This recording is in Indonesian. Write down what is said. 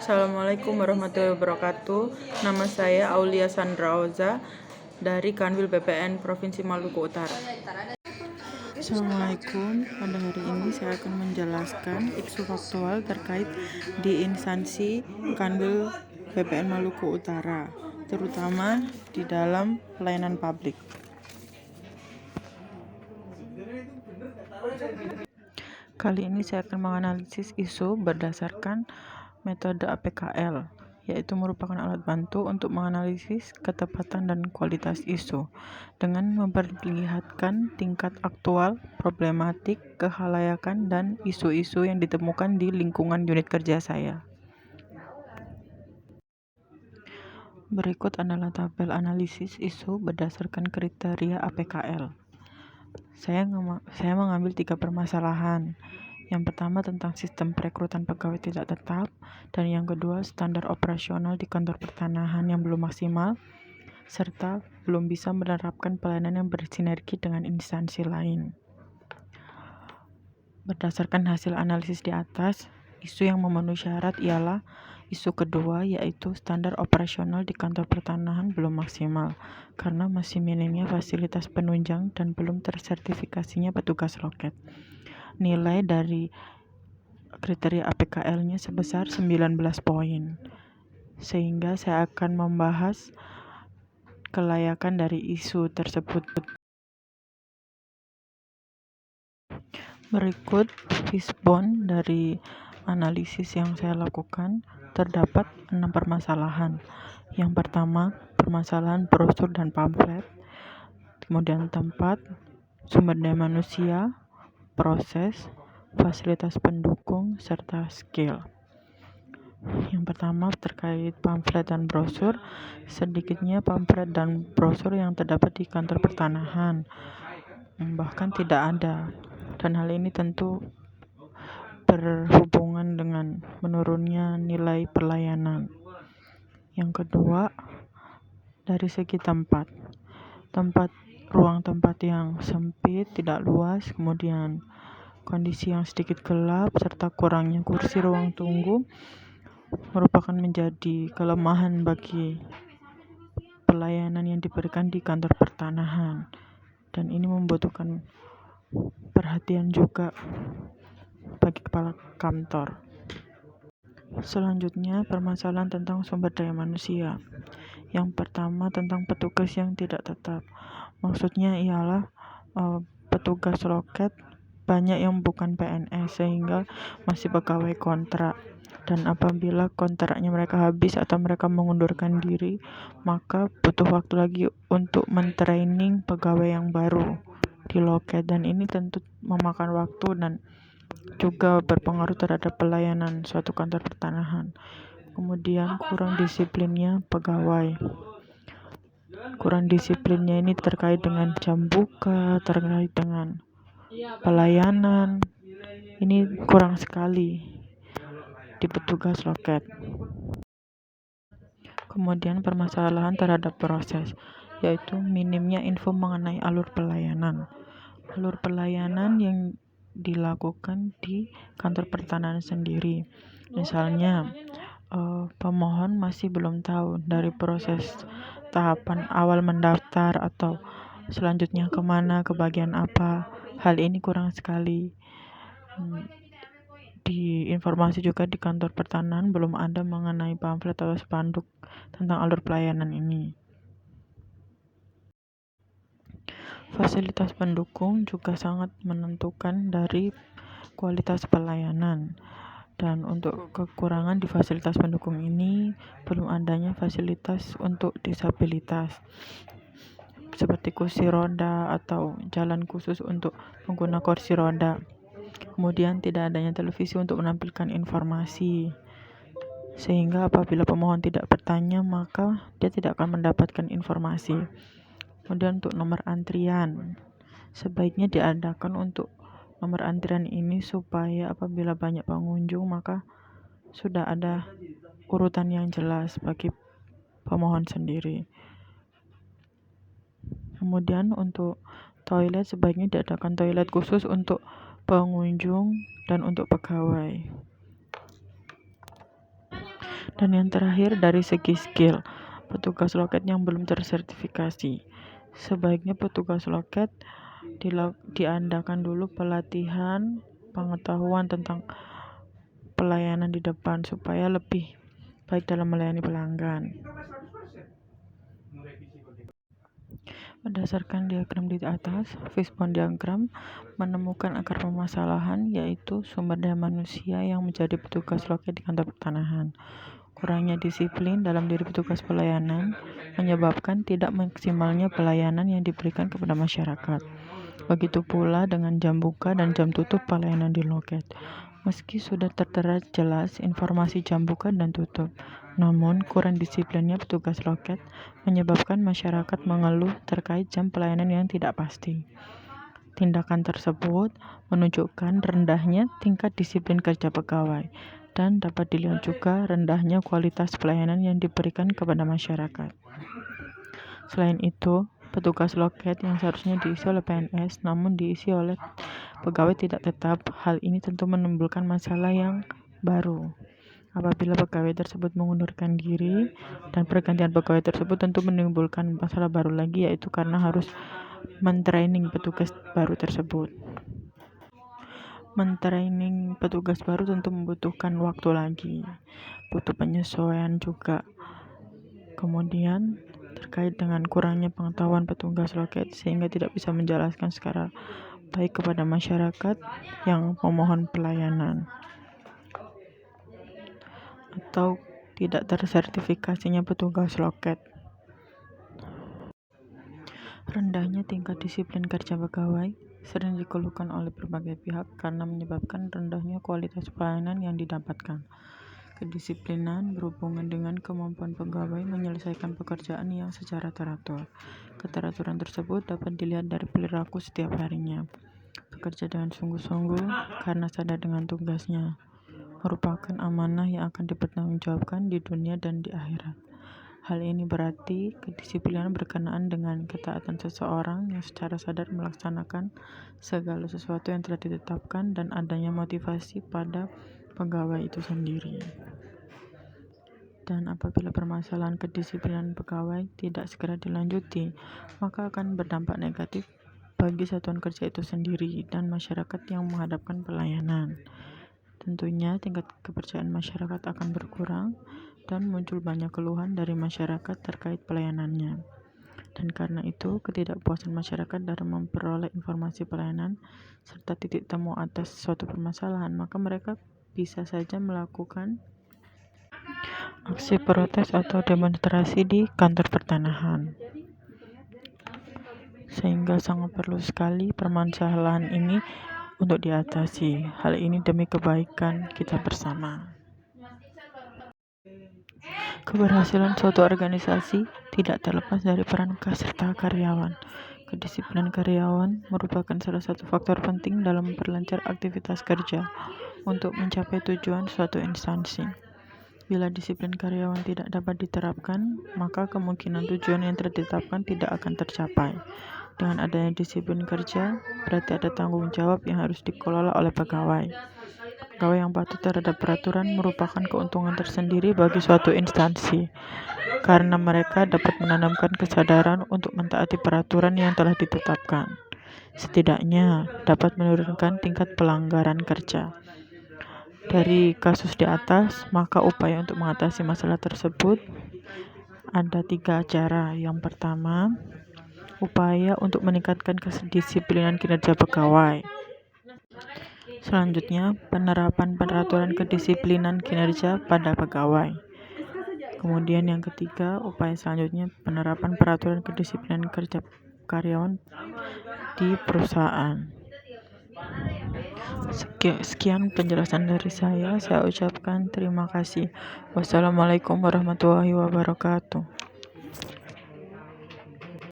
Assalamualaikum warahmatullahi wabarakatuh. Nama saya Aulia Sandra Oza dari Kanwil BPN Provinsi Maluku Utara. Assalamualaikum. Pada hari ini saya akan menjelaskan isu faktual terkait di instansi Kanwil BPN Maluku Utara, terutama di dalam pelayanan publik. Kali ini saya akan menganalisis isu berdasarkan metode APKL, yaitu merupakan alat bantu untuk menganalisis ketepatan dan kualitas isu dengan memperlihatkan tingkat aktual, problematik, kehalayakan, dan isu-isu yang ditemukan di lingkungan unit kerja saya. Berikut adalah tabel analisis isu berdasarkan kriteria APKL. Saya mengambil 3 permasalahan. Yang pertama tentang sistem perekrutan pegawai tidak tetap, dan yang kedua standar operasional di kantor pertanahan yang belum maksimal, serta belum bisa menerapkan pelayanan yang bersinergi dengan instansi lain. Berdasarkan hasil analisis di atas, isu yang memenuhi syarat ialah isu kedua, yaitu standar operasional di kantor pertanahan belum maksimal karena masih minimnya fasilitas penunjang dan belum tersertifikasinya petugas loket. Nilai dari kriteria APKL-nya sebesar 19 poin. Sehingga saya akan membahas kelayakan dari isu tersebut. Berikut fishbone dari analisis yang saya lakukan. Terdapat 6 permasalahan. Yang pertama, permasalahan brosur dan pamflet, kemudian tempat, sumber daya manusia, proses, fasilitas pendukung, serta skill. Yang pertama terkait pamflet dan brosur, sedikitnya pamflet dan brosur yang terdapat di kantor pertanahan bahkan tidak ada, dan hal ini tentu berhubungan dengan menurunnya nilai pelayanan. Yang kedua, dari segi tempat ruang tempat yang sempit, tidak luas, kemudian kondisi yang sedikit gelap, serta kurangnya kursi ruang tunggu merupakan menjadi kelemahan bagi pelayanan yang diberikan di kantor pertanahan, dan ini membutuhkan perhatian juga bagi kepala kantor. Selanjutnya, permasalahan tentang sumber daya manusia. Yang pertama tentang petugas yang tidak tetap. Maksudnya ialah petugas loket banyak yang bukan PNS sehingga masih pegawai kontrak, dan apabila kontraknya mereka habis atau mereka mengundurkan diri, maka butuh waktu lagi untuk mentraining pegawai yang baru di loket, dan ini tentu memakan waktu dan juga berpengaruh terhadap pelayanan suatu kantor pertanahan. Kemudian kurang disiplinnya pegawai. Kurang disiplinnya ini terkait dengan jam buka, terkait dengan pelayanan. Ini kurang sekali di petugas loket. Kemudian permasalahan terhadap proses, yaitu minimnya info mengenai alur pelayanan. Alur pelayanan yang dilakukan di kantor pertanahan sendiri. Misalnya, pemohon masih belum tahu dari proses tahapan awal mendaftar atau selanjutnya kemana, ke bagian apa. Hal ini kurang sekali. Di informasi juga di kantor pertanahan belum ada mengenai pamflet atau spanduk tentang alur pelayanan ini. Fasilitas pendukung juga sangat menentukan dari kualitas pelayanan, dan untuk kekurangan di fasilitas pendukung ini belum adanya fasilitas untuk disabilitas seperti kursi roda atau jalan khusus untuk pengguna kursi roda. Kemudian tidak adanya televisi untuk menampilkan informasi, sehingga apabila pemohon tidak bertanya maka dia tidak akan mendapatkan informasi. Kemudian untuk nomor antrian, sebaiknya diadakan untuk nomor antrian ini supaya apabila banyak pengunjung maka sudah ada urutan yang jelas bagi pemohon sendiri. Kemudian untuk toilet, sebaiknya diadakan toilet khusus untuk pengunjung dan untuk pegawai. Dan yang terakhir, dari segi skill, petugas loket yang belum tersertifikasi. Sebaiknya petugas loket diadakan dulu pelatihan pengetahuan tentang pelayanan di depan supaya lebih baik dalam melayani pelanggan. Berdasarkan diagram di atas, fishbone diagram menemukan akar permasalahan, yaitu sumber daya manusia yang menjadi petugas loket di kantor pertanahan. Kurangnya disiplin dalam diri petugas pelayanan menyebabkan tidak maksimalnya pelayanan yang diberikan kepada masyarakat. Begitu pula dengan jam buka dan jam tutup pelayanan di loket. Meski sudah tertera jelas informasi jam buka dan tutup, namun kurang disiplinnya petugas loket menyebabkan masyarakat mengeluh terkait jam pelayanan yang tidak pasti. Tindakan tersebut menunjukkan rendahnya tingkat disiplin kerja pegawai dan dapat dilihat juga rendahnya kualitas pelayanan yang diberikan kepada masyarakat. Selain itu, petugas loket yang seharusnya diisi oleh PNS namun diisi oleh pegawai tidak tetap, hal ini tentu menimbulkan masalah yang baru. Apabila pegawai tersebut mengundurkan diri dan pergantian pegawai tersebut tentu menimbulkan masalah baru lagi, yaitu karena harus mentraining petugas baru tersebut. Mentraining petugas baru tentu membutuhkan waktu lagi, butuh penyesuaian juga. Kemudian terkait dengan kurangnya pengetahuan petugas loket sehingga tidak bisa menjelaskan secara baik kepada masyarakat yang memohon pelayanan, atau tidak tersertifikasinya petugas loket. Rendahnya tingkat disiplin kerja pegawai sering dikeluhkan oleh berbagai pihak karena menyebabkan rendahnya kualitas pelayanan yang didapatkan. Kedisiplinan berhubungan dengan kemampuan pegawai menyelesaikan pekerjaan yang secara teratur. Keteraturan tersebut dapat dilihat dari perilaku setiap harinya. Bekerja dengan sungguh-sungguh karena sadar dengan tugasnya merupakan amanah yang akan dipertanggungjawabkan di dunia dan di akhirat. Hal ini berarti kedisiplinan berkenaan dengan ketaatan seseorang yang secara sadar melaksanakan segala sesuatu yang telah ditetapkan dan adanya motivasi pada pegawai itu sendiri. Dan apabila permasalahan kedisiplinan pegawai tidak segera dilanjuti, maka akan berdampak negatif bagi satuan kerja itu sendiri dan masyarakat yang menghadapkan pelayanan. Tentunya tingkat kepercayaan masyarakat akan berkurang dan muncul banyak keluhan dari masyarakat terkait pelayanannya. Dan karena itu, ketidakpuasan masyarakat dalam memperoleh informasi pelayanan serta titik temu atas suatu permasalahan, maka mereka bisa saja melakukan aksi protes atau demonstrasi di kantor pertanahan. Sehingga sangat perlu sekali permasalahan ini untuk diatasi. Hal ini demi kebaikan kita bersama. Keberhasilan suatu organisasi tidak terlepas dari peran serta karyawan. Kedisiplinan karyawan merupakan salah satu faktor penting dalam memperlancar aktivitas kerja untuk mencapai tujuan suatu instansi. Bila disiplin karyawan tidak dapat diterapkan, maka kemungkinan tujuan yang telah ditetapkan tidak akan tercapai. Dengan adanya disiplin kerja, berarti ada tanggung jawab yang harus dikelola oleh pegawai. Pegawai yang patuh terhadap peraturan merupakan keuntungan tersendiri bagi suatu instansi, karena mereka dapat menanamkan kesadaran untuk mentaati peraturan yang telah ditetapkan. Setidaknya dapat menurunkan tingkat pelanggaran kerja. Dari kasus di atas, maka upaya untuk mengatasi masalah tersebut ada 3 cara. Yang pertama, upaya untuk meningkatkan kedisiplinan kinerja pegawai. Selanjutnya, penerapan peraturan kedisiplinan kinerja pada pegawai. Kemudian yang ketiga, upaya selanjutnya penerapan peraturan kedisiplinan kerja karyawan di perusahaan. Sekian penjelasan dari saya ucapkan terima kasih. Wassalamualaikum warahmatullahi wabarakatuh.